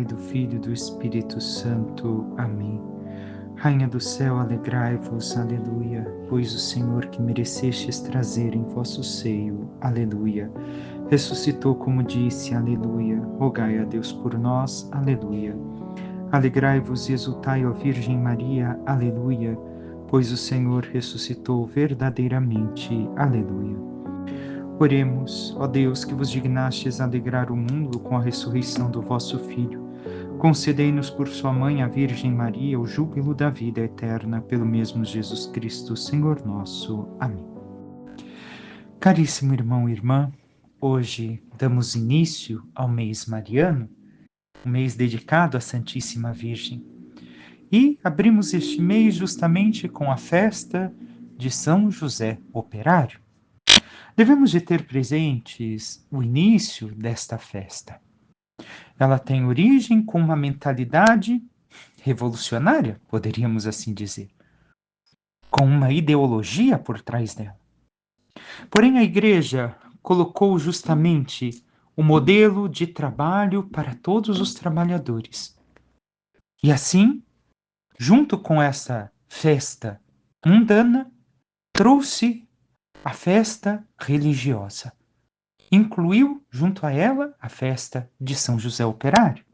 do Filho e do Espírito Santo. Amém. Rainha do céu, alegrai-vos, aleluia, pois o Senhor que merecestes trazer em vosso seio, aleluia, ressuscitou como disse, aleluia, rogai a Deus por nós, aleluia. Alegrai-vos e exultai, ó Virgem Maria, aleluia, pois o Senhor ressuscitou verdadeiramente, aleluia. Oremos, ó Deus, que vos dignastes alegrar o mundo com a ressurreição do vosso Filho. Concedei-nos por sua mãe, a Virgem Maria, o júbilo da vida eterna, pelo mesmo Jesus Cristo, Senhor nosso. Amém. Caríssimo irmão e irmã, hoje damos início ao mês mariano, um mês dedicado à Santíssima Virgem. E abrimos este mês justamente com a festa de São José Operário. Devemos de ter presentes o início desta festa. Ela tem origem com uma mentalidade revolucionária, poderíamos assim dizer, com uma ideologia por trás dela. Porém, a Igreja colocou justamente o modelo de trabalho para todos os trabalhadores. E assim, junto com essa festa mundana, trouxe a festa religiosa. Incluiu, junto a ela, a festa de São José Operário.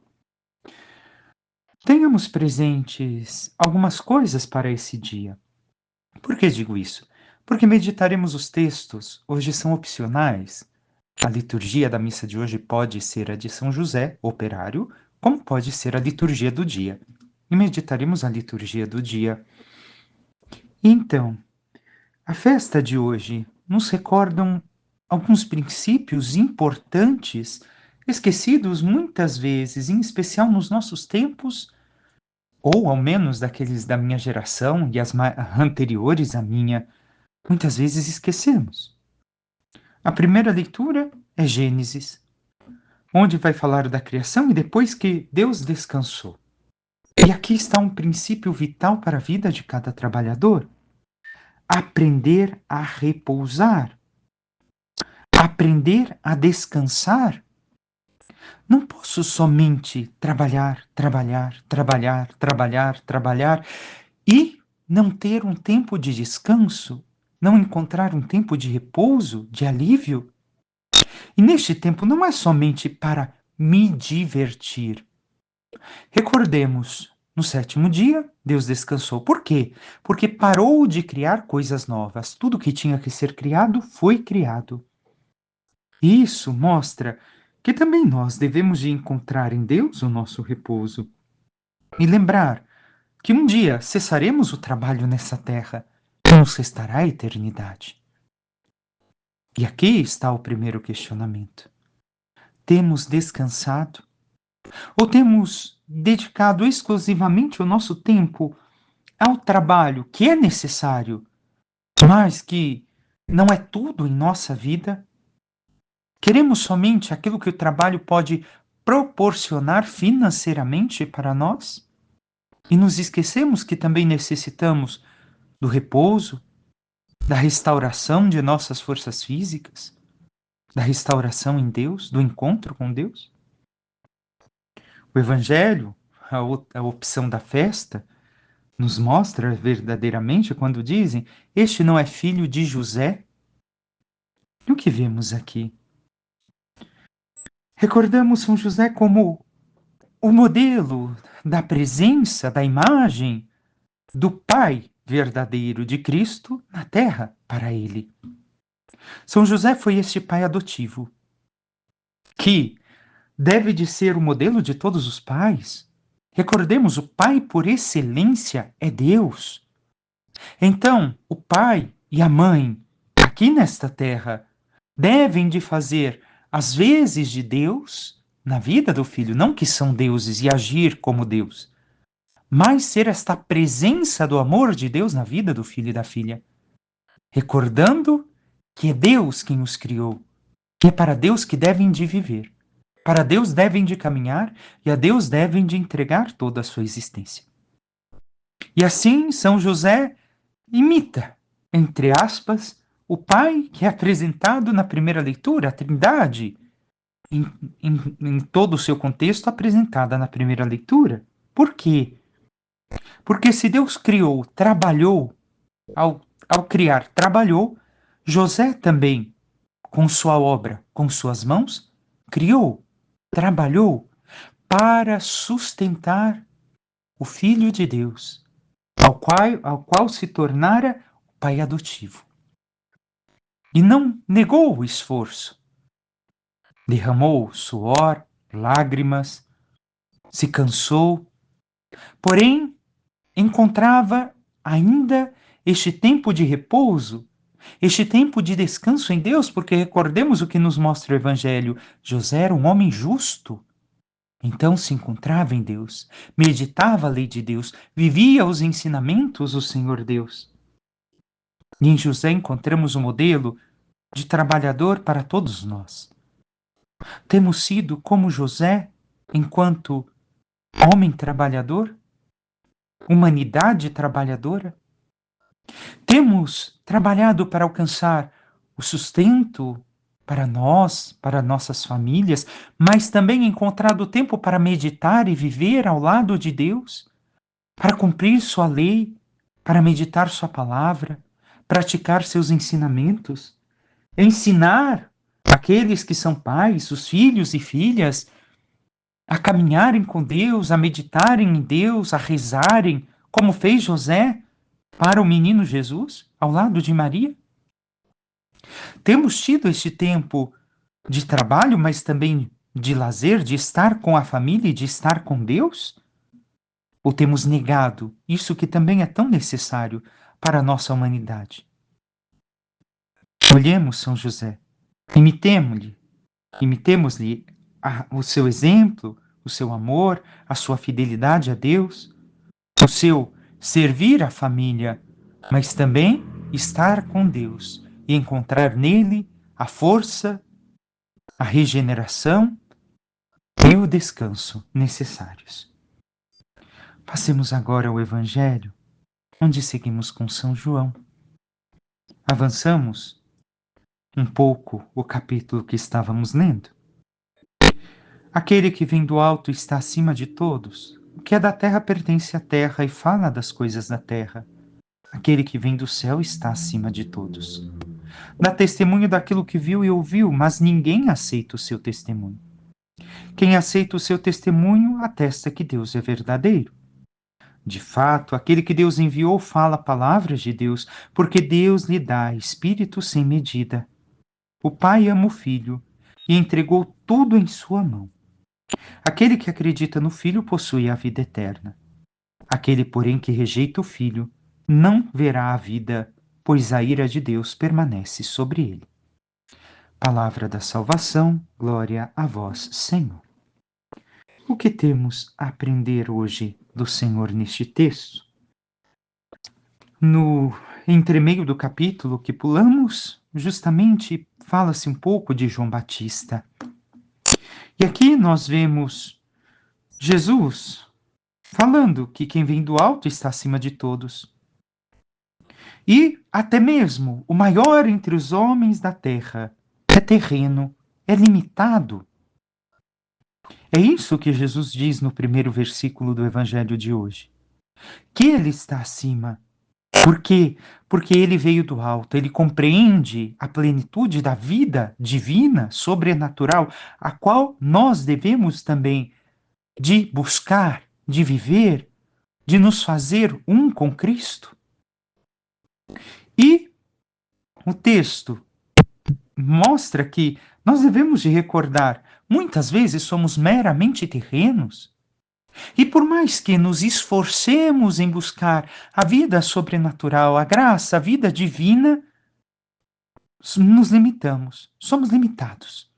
Tenhamos presentes algumas coisas para esse dia. Por que digo isso? Porque meditaremos os textos, hoje são opcionais. A liturgia da missa de hoje pode ser a de São José Operário, como pode ser a liturgia do dia. E meditaremos a liturgia do dia. Então, a festa de hoje nos recordam alguns princípios importantes, esquecidos muitas vezes, em especial nos nossos tempos, ou ao menos daqueles da minha geração e as anteriores à minha, muitas vezes esquecemos. A primeira leitura é Gênesis, onde vai falar da criação e depois que Deus descansou. E aqui está um princípio vital para a vida de cada trabalhador: aprender a repousar, aprender a descansar. Não posso somente trabalhar, trabalhar, trabalhar, trabalhar, trabalhar e não ter um tempo de descanso, não encontrar um tempo de repouso, de alívio. E neste tempo não é somente para me divertir. Recordemos, no sétimo dia, Deus descansou. Por quê? Porque parou de criar coisas novas. Tudo que tinha que ser criado foi criado. E isso mostra que também nós devemos de encontrar em Deus o nosso repouso. E lembrar que um dia cessaremos o trabalho nessa terra e nos restará a eternidade. E aqui está o primeiro questionamento. Temos descansado? Ou temos dedicado exclusivamente o nosso tempo ao trabalho que é necessário, mas que não é tudo em nossa vida? Queremos somente aquilo que o trabalho pode proporcionar financeiramente para nós? E nos esquecemos que também necessitamos do repouso, da restauração de nossas forças físicas, da restauração em Deus, do encontro com Deus? O Evangelho, a opção da festa, nos mostra verdadeiramente quando dizem: este não é filho de José? E o que vemos aqui? Recordamos São José como o modelo da presença, da imagem do Pai verdadeiro de Cristo na terra para ele. São José foi este pai adotivo, que deve de ser o modelo de todos os pais. Recordemos, o pai por excelência é Deus. Então, o pai e a mãe, aqui nesta terra, devem de fazer as vezes de Deus na vida do filho, não que são deuses e agir como Deus, mas ser esta presença do amor de Deus na vida do filho e da filha, recordando que é Deus quem os criou, que é para Deus que devem de viver, para Deus devem de caminhar e a Deus devem de entregar toda a sua existência. E assim São José imita, entre aspas, o Pai que é apresentado na primeira leitura, a Trindade, em, em todo o seu contexto apresentada na primeira leitura. Por quê? Porque se Deus criou, trabalhou, ao criar, trabalhou, José também, com sua obra, com suas mãos, criou, trabalhou para sustentar o Filho de Deus, ao qual se tornara pai adotivo. E não negou o esforço, derramou suor, lágrimas, se cansou, porém encontrava ainda este tempo de repouso, este tempo de descanso em Deus, porque recordemos o que nos mostra o Evangelho: José era um homem justo. Então se encontrava em Deus, meditava a lei de Deus, vivia os ensinamentos do Senhor Deus. E em José encontramos o modelo de trabalhador para todos nós. Temos sido como José, enquanto homem trabalhador, humanidade trabalhadora. Temos trabalhado para alcançar o sustento para nós, para nossas famílias, mas também encontrado tempo para meditar e viver ao lado de Deus, para cumprir sua lei, para meditar sua palavra, praticar seus ensinamentos, ensinar aqueles que são pais, os filhos e filhas, a caminharem com Deus, a meditarem em Deus, a rezarem, como fez José para o menino Jesus, ao lado de Maria. Temos tido este tempo de trabalho, mas também de lazer, de estar com a família e de estar com Deus? Ou temos negado isso que também é tão necessário para a nossa humanidade? Olhemos São José, imitemo-lhe, imitemos-lhe o seu exemplo, o seu amor, a sua fidelidade a Deus, o seu servir a família, mas também estar com Deus e encontrar nele a força, a regeneração e o descanso necessários. Passemos agora ao Evangelho, onde seguimos com São João. Avançamos um pouco o capítulo que estávamos lendo. Aquele que vem do alto está acima de todos. O que é da terra pertence à terra e fala das coisas da terra. Aquele que vem do céu está acima de todos. Dá testemunho daquilo que viu e ouviu, mas ninguém aceita o seu testemunho. Quem aceita o seu testemunho atesta que Deus é verdadeiro. De fato, aquele que Deus enviou fala palavras de Deus, porque Deus lhe dá espírito sem medida. O Pai ama o Filho e entregou tudo em sua mão. Aquele que acredita no Filho possui a vida eterna. Aquele, porém, que rejeita o Filho não verá a vida, pois a ira de Deus permanece sobre ele. Palavra da salvação, glória a vós, Senhor. O que temos a aprender hoje do Senhor neste texto? No entremeio do capítulo que pulamos, justamente fala-se um pouco de João Batista. E aqui nós vemos Jesus falando que quem vem do alto está acima de todos. E até mesmo o maior entre os homens da terra é terreno, é limitado. É isso que Jesus diz no primeiro versículo do Evangelho de hoje. Que ele está acima. Por quê? Porque ele veio do alto, ele compreende a plenitude da vida divina, sobrenatural, a qual nós devemos também de buscar, de viver, de nos fazer um com Cristo. E o texto mostra que nós devemos de recordar, muitas vezes somos meramente terrenos, e por mais que nos esforcemos em buscar a vida sobrenatural, a graça, a vida divina, nos limitamos, somos limitados.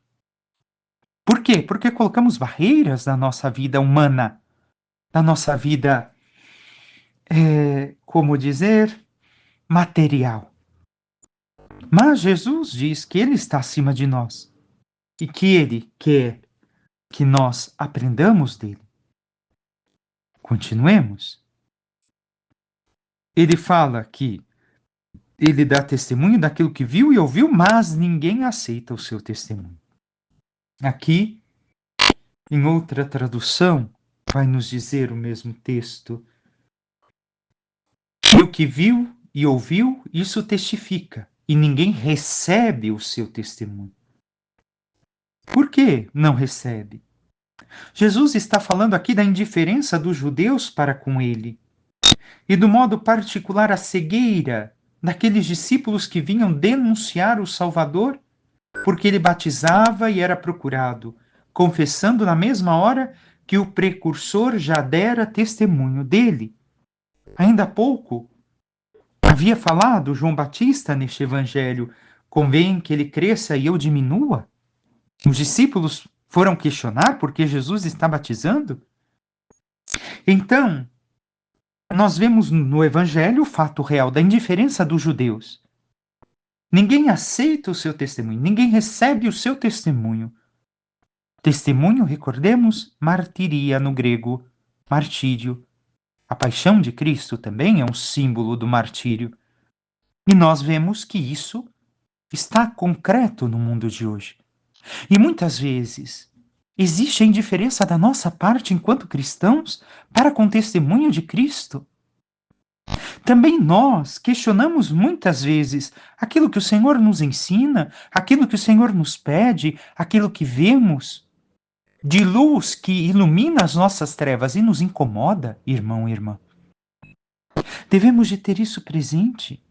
Por quê? Porque colocamos barreiras na nossa vida humana, na nossa vida, como dizer, material. Mas Jesus diz que Ele está acima de nós e que Ele quer que nós aprendamos dele. Continuemos. Ele fala que ele dá testemunho daquilo que viu e ouviu, mas ninguém aceita o seu testemunho. Aqui, em outra tradução, vai nos dizer o mesmo texto. E o que viu e ouviu, isso testifica, e ninguém recebe o seu testemunho. Por que não recebe? Jesus está falando aqui da indiferença dos judeus para com ele, e do modo particular a cegueira daqueles discípulos que vinham denunciar o Salvador, porque ele batizava e era procurado, confessando na mesma hora que o precursor já dera testemunho dele. Ainda há pouco havia falado João Batista neste evangelho: convém que ele cresça e eu diminua. Os discípulos foram questionar por que Jesus está batizando. Então, nós vemos no evangelho o fato real da indiferença dos judeus. Ninguém aceita o seu testemunho, ninguém recebe o seu testemunho. Testemunho, recordemos, martiria no grego, martírio. A paixão de Cristo também é um símbolo do martírio. E nós vemos que isso está concreto no mundo de hoje. E muitas vezes existe a indiferença da nossa parte enquanto cristãos para com o testemunho de Cristo. Também nós questionamos muitas vezes aquilo que o Senhor nos ensina, aquilo que o Senhor nos pede, aquilo que vemos de luz que ilumina as nossas trevas e nos incomoda, irmão e irmã. Devemos de ter isso presente.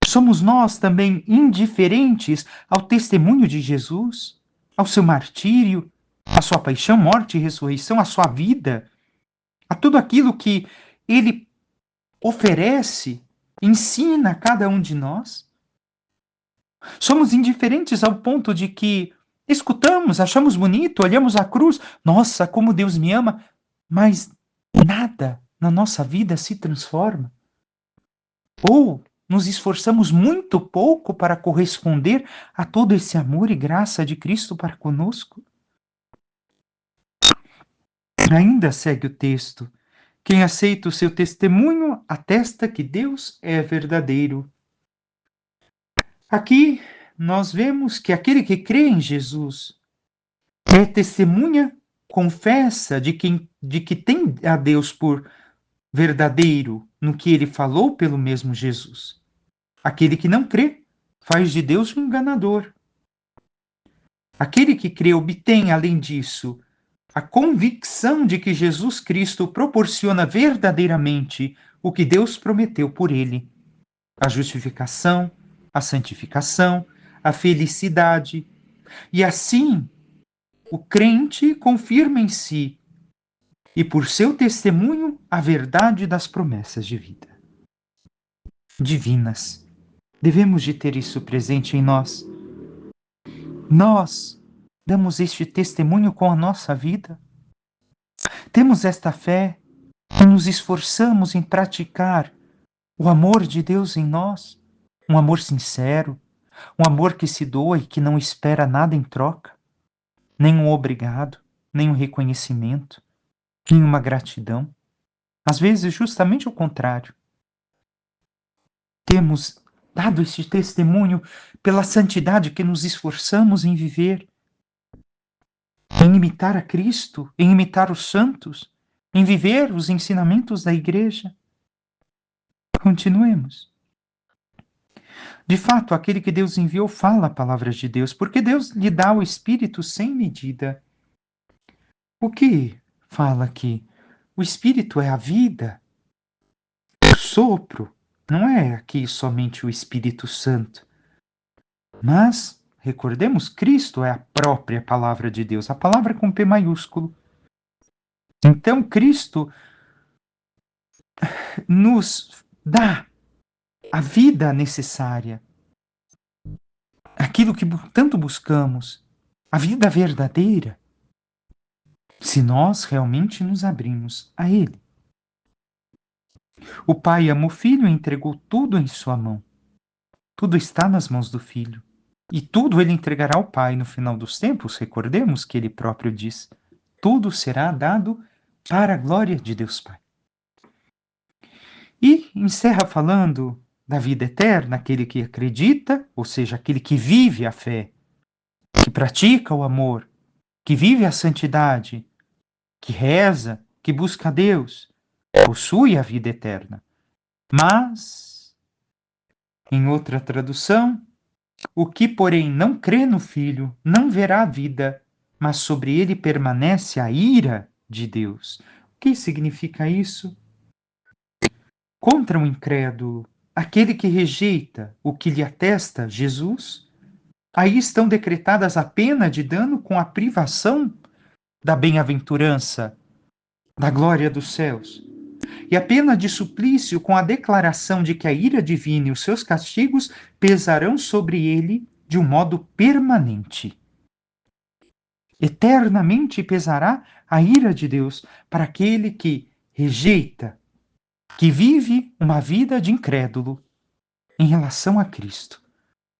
Somos nós também indiferentes ao testemunho de Jesus, ao seu martírio, à sua paixão, morte e ressurreição, à sua vida, a tudo aquilo que ele oferece, ensina a cada um de nós? Somos indiferentes ao ponto de que escutamos, achamos bonito, olhamos a cruz, nossa, como Deus me ama, mas nada na nossa vida se transforma. Ou nos esforçamos muito pouco para corresponder a todo esse amor e graça de Cristo para conosco? Ainda segue o texto. Quem aceita o seu testemunho atesta que Deus é verdadeiro. Aqui nós vemos que aquele que crê em Jesus é testemunha, confessa de que tem a Deus por verdadeiro no que ele falou pelo mesmo Jesus. Aquele que não crê faz de Deus um enganador. Aquele que crê obtém, além disso, a convicção de que Jesus Cristo proporciona verdadeiramente o que Deus prometeu por ele: a justificação, a santificação, a felicidade. E assim, o crente confirma em si, e por seu testemunho, a verdade das promessas de vida divinas. Devemos de ter isso presente em nós. Nós damos este testemunho com a nossa vida. Temos esta fé e nos esforçamos em praticar o amor de Deus em nós, um amor sincero, um amor que se doa e que não espera nada em troca, nem um obrigado, nem um reconhecimento, nem uma gratidão. Às vezes, justamente o contrário. Temos dado este testemunho pela santidade que nos esforçamos em viver, em imitar a Cristo, em imitar os santos, em viver os ensinamentos da igreja. Continuemos. De fato, aquele que Deus enviou fala palavras de Deus, porque Deus lhe dá o Espírito sem medida. O que fala aqui? O Espírito é a vida, o sopro. Não é aqui somente o Espírito Santo. Mas, recordemos, Cristo é a própria palavra de Deus, a palavra com P maiúsculo. Então, Cristo nos dá a vida necessária, aquilo que tanto buscamos, a vida verdadeira, se nós realmente nos abrimos a Ele. O Pai ama o Filho e entregou tudo em sua mão. Tudo está nas mãos do Filho. E tudo Ele entregará ao Pai no final dos tempos. Recordemos que Ele próprio diz: tudo será dado para a glória de Deus Pai. E encerra falando da vida eterna, aquele que acredita, ou seja, aquele que vive a fé que pratica o amor, que vive a santidade, que reza, que busca a Deus, possui a vida eterna. Mas, em outra tradução, o que, porém, não crê no Filho, não verá a vida, mas sobre ele permanece a ira de Deus. O que significa isso? Contra um incrédulo, aquele que rejeita o que lhe atesta Jesus, aí estão decretadas a pena de dano com a privação da bem-aventurança, da glória dos céus, e a pena de suplício com a declaração de que a ira divina e os seus castigos pesarão sobre ele de um modo permanente. Eternamente pesará a ira de Deus para aquele que rejeita, que vive uma vida de incrédulo em relação a Cristo,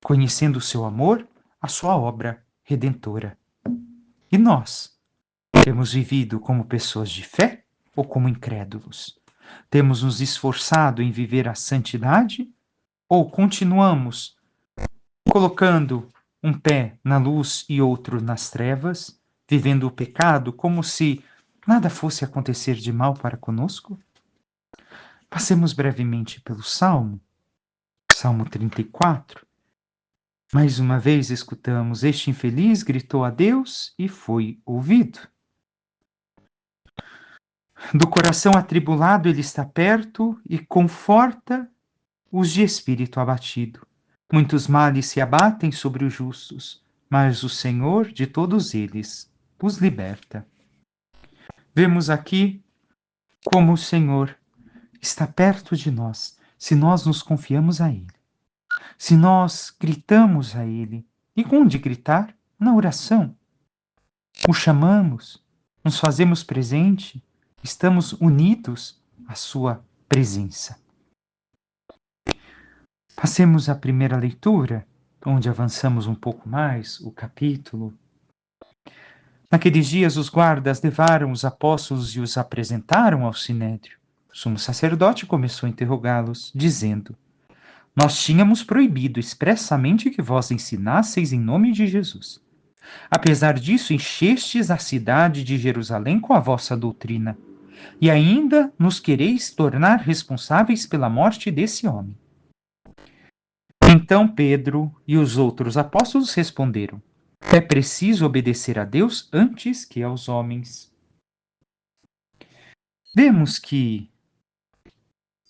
conhecendo o seu amor, a sua obra redentora. E nós, temos vivido como pessoas de fé ou como incrédulos? Temos nos esforçado em viver a santidade ou continuamos colocando um pé na luz e outro nas trevas, vivendo o pecado como se nada fosse acontecer de mal para conosco? Passemos brevemente pelo Salmo 34. Mais uma vez escutamos: este infeliz gritou a Deus e foi ouvido. Do coração atribulado ele está perto e conforta os de espírito abatido. Muitos males se abatem sobre os justos, mas o Senhor de todos eles os liberta. Vemos aqui como o Senhor está perto de nós, se nós nos confiamos a Ele, se nós gritamos a Ele. E onde gritar? Na oração. O chamamos, nos fazemos presente, estamos unidos à Sua presença. Passemos à primeira leitura, onde avançamos um pouco mais o capítulo. Naqueles dias, os guardas levaram os apóstolos e os apresentaram ao sinédrio. O sumo sacerdote começou a interrogá-los, dizendo: nós tínhamos proibido expressamente que vós ensinasseis em nome de Jesus. Apesar disso, enchestes a cidade de Jerusalém com a vossa doutrina, e ainda nos quereis tornar responsáveis pela morte desse homem. Então Pedro e os outros apóstolos responderam: é preciso obedecer a Deus antes que aos homens. Vemos que,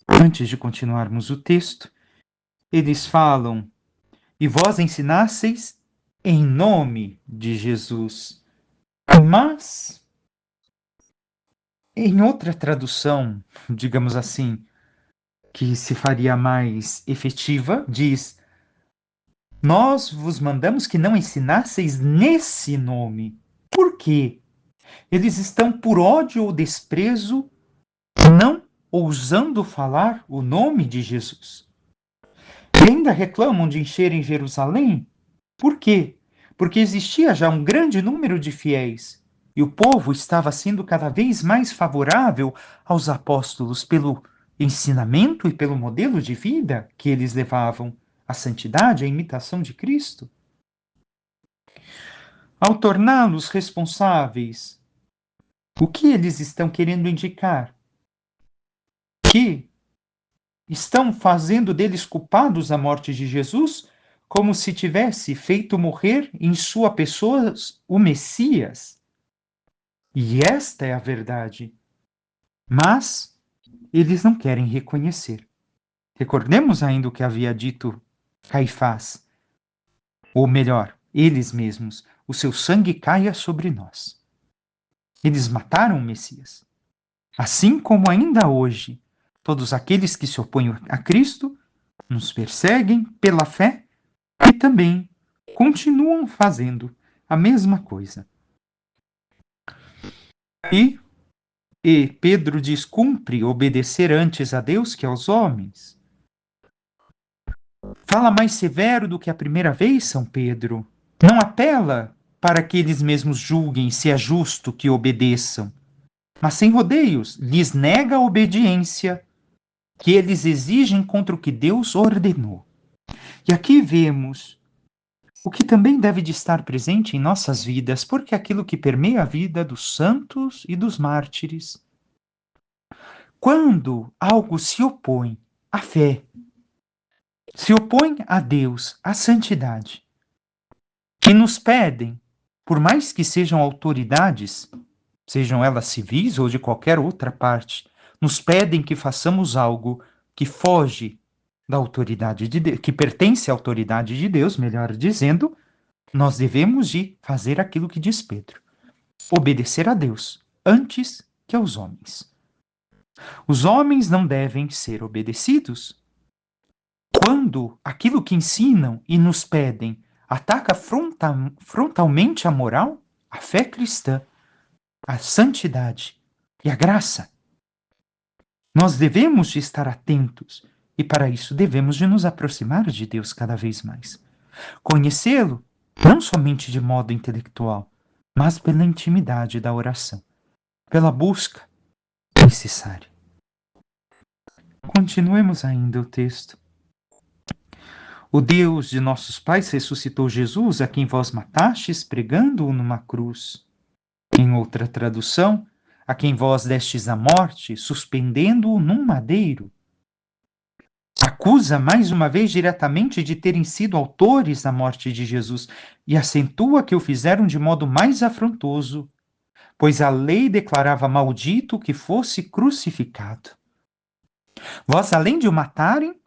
antes de continuarmos o texto, eles falam: e vós ensinasseis em nome de Jesus. Mas, em outra tradução, digamos assim, que se faria mais efetiva, diz: nós vos mandamos que não ensinasseis nesse nome. Por quê? Eles estão por ódio ou desprezo, não ousando falar o nome de Jesus. E ainda reclamam de encherem Jerusalém. Por quê? Porque existia já um grande número de fiéis e o povo estava sendo cada vez mais favorável aos apóstolos pelo ensinamento e pelo modelo de vida que eles levavam, a santidade, a imitação de Cristo. Ao torná-los responsáveis, o que eles estão querendo indicar? Que estão fazendo deles culpados da morte de Jesus, como se tivesse feito morrer em sua pessoa o Messias. E esta é a verdade. Mas eles não querem reconhecer. Recordemos ainda o que havia dito Caifás. Ou melhor, eles mesmos: o seu sangue caia sobre nós. Eles mataram o Messias. Assim como ainda hoje, todos aqueles que se opõem a Cristo nos perseguem pela fé e também continuam fazendo a mesma coisa. E Pedro diz: cumpre obedecer antes a Deus que aos homens. Fala mais severo do que a primeira vez, São Pedro. Não apela para que eles mesmos julguem se é justo que obedeçam, mas sem rodeios, lhes nega a obediência que eles exigem contra o que Deus ordenou. E aqui vemos o que também deve de estar presente em nossas vidas, porque é aquilo que permeia a vida dos santos e dos mártires. Quando algo se opõe à fé, se opõe a Deus, à santidade, que nos pedem, por mais que sejam autoridades, sejam elas civis ou de qualquer outra parte, nos pedem que façamos algo que foge da autoridade de Deus, que pertence à autoridade de Deus, melhor dizendo, nós devemos de fazer aquilo que diz Pedro: obedecer a Deus antes que aos homens. Os homens não devem ser obedecidos quando aquilo que ensinam e nos pedem ataca frontalmente a moral, a fé cristã, a santidade e a graça. Nós devemos de estar atentos e para isso devemos de nos aproximar de Deus cada vez mais. Conhecê-lo não somente de modo intelectual, mas pela intimidade da oração, pela busca necessária. Continuemos ainda o texto. O Deus de nossos pais ressuscitou Jesus, a quem vós matastes, pregando-o numa cruz. Em outra tradução, a quem vós destes a morte, suspendendo-o num madeiro. Acusa mais uma vez diretamente de terem sido autores da morte de Jesus e acentua que o fizeram de modo mais afrontoso, pois a lei declarava maldito que fosse crucificado. Vós, além de o matarem,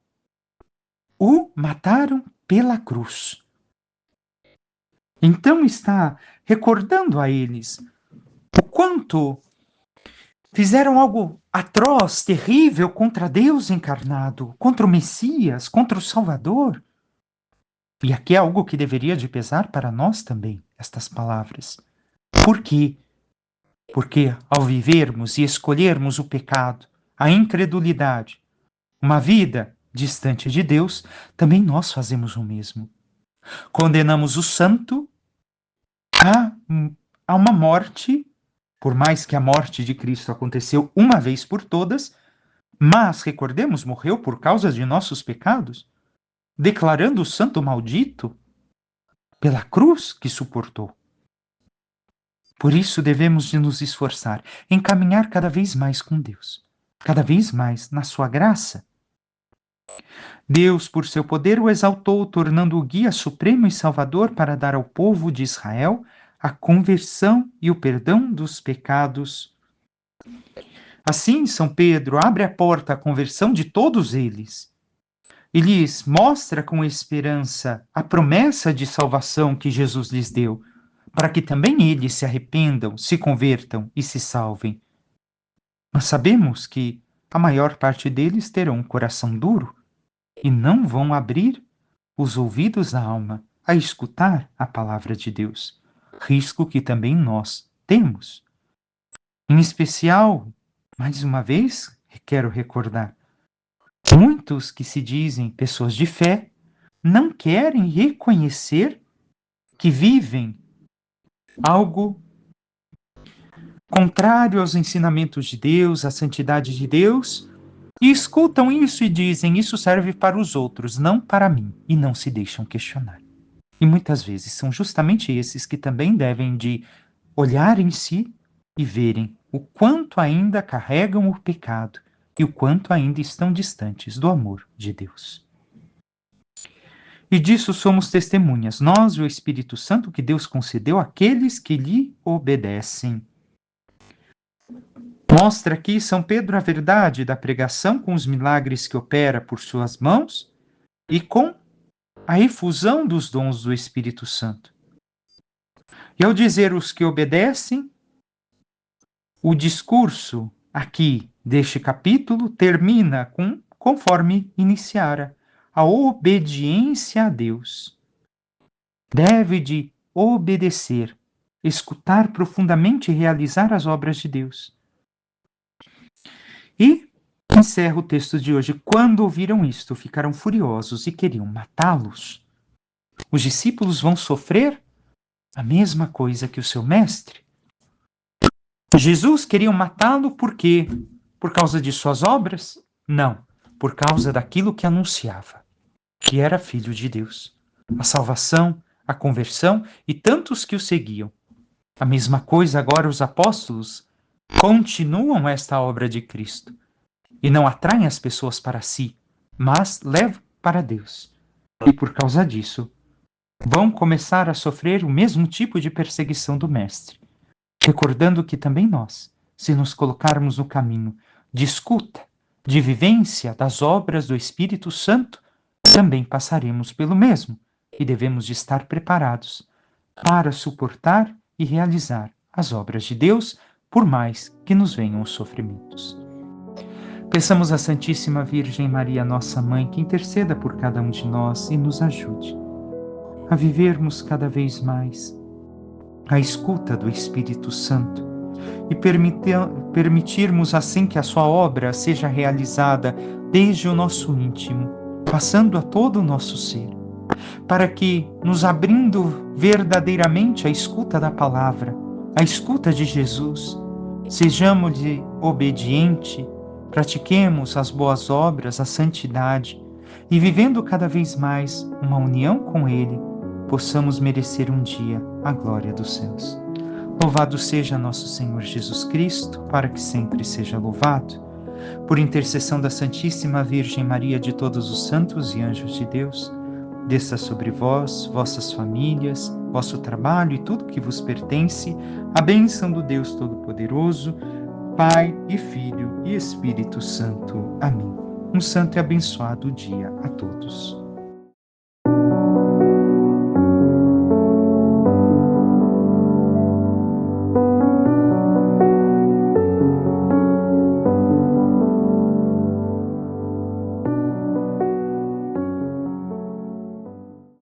o mataram pela cruz. Então está recordando a eles o quanto fizeram algo atroz, terrível contra Deus encarnado, contra o Messias, contra o Salvador. E aqui é algo que deveria de pesar para nós também, estas palavras. Por quê? Porque ao vivermos e escolhermos o pecado, a incredulidade, uma vida distante de Deus, também nós fazemos o mesmo. Condenamos o santo a uma morte, por mais que a morte de Cristo aconteceu uma vez por todas, mas, recordemos, morreu por causa de nossos pecados, declarando o santo maldito pela cruz que suportou. Por isso devemos de nos esforçar em caminhar cada vez mais com Deus, cada vez mais na sua graça. Deus, por seu poder, o exaltou, tornando-o guia supremo e salvador para dar ao povo de Israel a conversão e o perdão dos pecados. Assim, São Pedro abre a porta à conversão de todos eles e lhes mostra com esperança a promessa de salvação que Jesus lhes deu, para que também eles se arrependam, se convertam e se salvem. Mas sabemos que a maior parte deles terão um coração duro e não vão abrir os ouvidos da alma a escutar a palavra de Deus, risco que também nós temos. Em especial, mais uma vez, quero recordar, muitos que se dizem pessoas de fé não querem reconhecer que vivem algo contrário aos ensinamentos de Deus, à santidade de Deus, e escutam isso e dizem: isso serve para os outros, não para mim, e não se deixam questionar. E muitas vezes são justamente esses que também devem de olhar em si e verem o quanto ainda carregam o pecado e o quanto ainda estão distantes do amor de Deus. E disso somos testemunhas, nós e o Espírito Santo que Deus concedeu àqueles que lhe obedecem. Mostra aqui São Pedro a verdade da pregação com os milagres que opera por suas mãos e com a efusão dos dons do Espírito Santo. E ao dizer os que obedecem, o discurso aqui deste capítulo termina conforme iniciara, a obediência a Deus. Deve de obedecer, escutar profundamente e realizar as obras de Deus. E encerra o texto de hoje. Quando ouviram isto, ficaram furiosos e queriam matá-los. Os discípulos vão sofrer a mesma coisa que o seu mestre. Jesus queriam matá-lo por quê? Por causa de suas obras? Não, por causa daquilo que anunciava, que era filho de Deus. A salvação, a conversão e tantos que o seguiam. A mesma coisa agora os apóstolos continuam esta obra de Cristo e não atraem as pessoas para si, mas levam para Deus. E por causa disso, vão começar a sofrer o mesmo tipo de perseguição do Mestre, recordando que também nós, se nos colocarmos no caminho de escuta, de vivência das obras do Espírito Santo, também passaremos pelo mesmo e devemos de estar preparados para suportar e realizar as obras de Deus, por mais que nos venham os sofrimentos. Peçamos à Santíssima Virgem Maria, nossa Mãe, que interceda por cada um de nós e nos ajude a vivermos cada vez mais a escuta do Espírito Santo e permitirmos assim que a sua obra seja realizada desde o nosso íntimo, passando a todo o nosso ser, para que, nos abrindo verdadeiramente à escuta da palavra, à escuta de Jesus, sejamos-lhe obediente, pratiquemos as boas obras, a santidade, e vivendo cada vez mais uma união com Ele, possamos merecer um dia a glória dos céus. Louvado seja nosso Senhor Jesus Cristo, para que sempre seja louvado. Por intercessão da Santíssima Virgem Maria, de todos os santos e anjos de Deus, desça sobre vós, vossas famílias, vosso trabalho e tudo que vos pertence, a bênção do Deus Todo-Poderoso, Pai e Filho e Espírito Santo. Amém. Um santo e abençoado dia a todos.